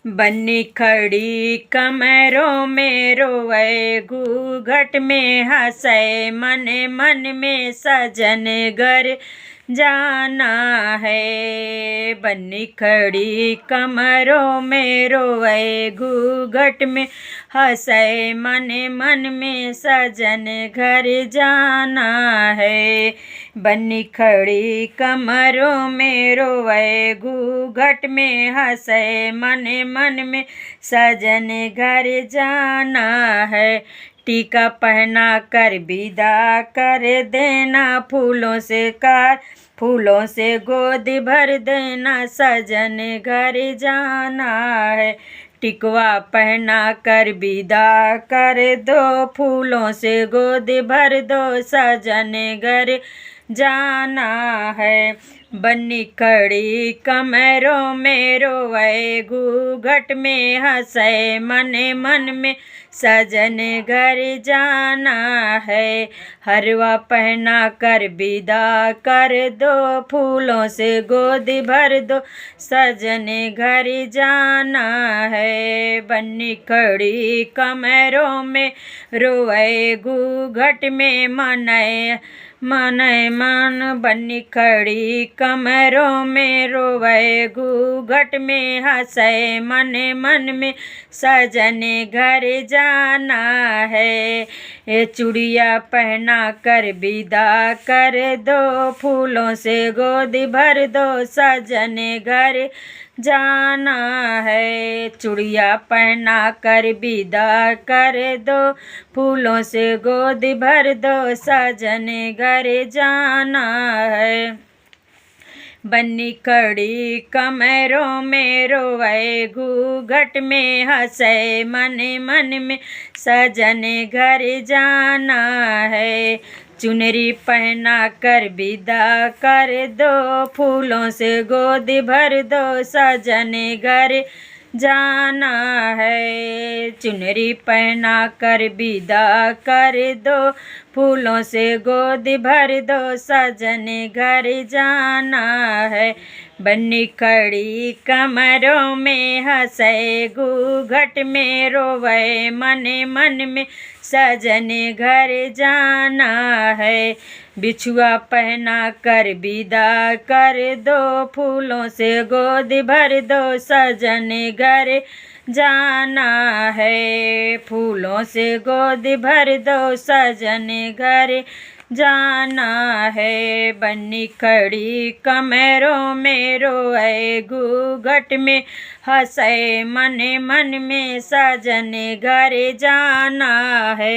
बन्नी खड़ी कमरों में रोवे, घूंघट में हंसे, मन मन में सजन घर जाना है। बन्नी खड़ी कमरों में रोवे, घूंघट में हंसे, मन मन में सजन घर जाना है। बन्नी खड़ी कमरों में रोवे, घूंघट में हंसे, मन मन में सजन घर जाना है। टीका पहना कर विदा कर देना, फूलों से कार फूलों से गोद भर देना, सजन घर जाना है। टिकवा पहना कर विदा कर दो, फूलों से गोद भर दो, सजन घर जाना है। बन्नी खड़ी कमरों में रोवे, घूंघट में हंसे, मन मन में सजन घर जाना है। हरवा पहना कर विदा कर दो, फूलों से गोद भर दो, सजन घर जाना है। बन्नी खड़ी कमरों में रोवे, घूंघट में मनाए मनाए मन। बन्नी खड़ी कमरों में रोवे, घूंघट में हंसे, मन मन में सजन घर जाना है। ये चूड़िया पहना कर विदा कर दो, फूलों से गोद भर दो, सजन घर जाना है। चूड़िया पहना कर विदा कर दो, फूलों से गोद भर दो, सजन घर जाना है। बन्नी खड़ी कमरों में रोवे, घूंघट में हंसे, मन मन में सजन घर जाना है। चुनरी पहना कर विदा कर दो, फूलों से गोद भर दो, सजन घर जाना है। चुनरी पहना कर विदा कर दो, फूलों से गोद भर दो, सजन घर जाना है। बन्नी खड़ी कमरों में हंसे, घूंघट में रोवे, मन मन में सजन घर जाना है। बिछुआ पहना कर विदा कर दो, फूलों से गोद भर दो, सजन घर जाना है। फूलों से गोद भर दो, सजन घर जाना है। बन्नी खड़ी कमरों में रोए, घूंघट में हंसे, मन मन में सजन घर जाना है।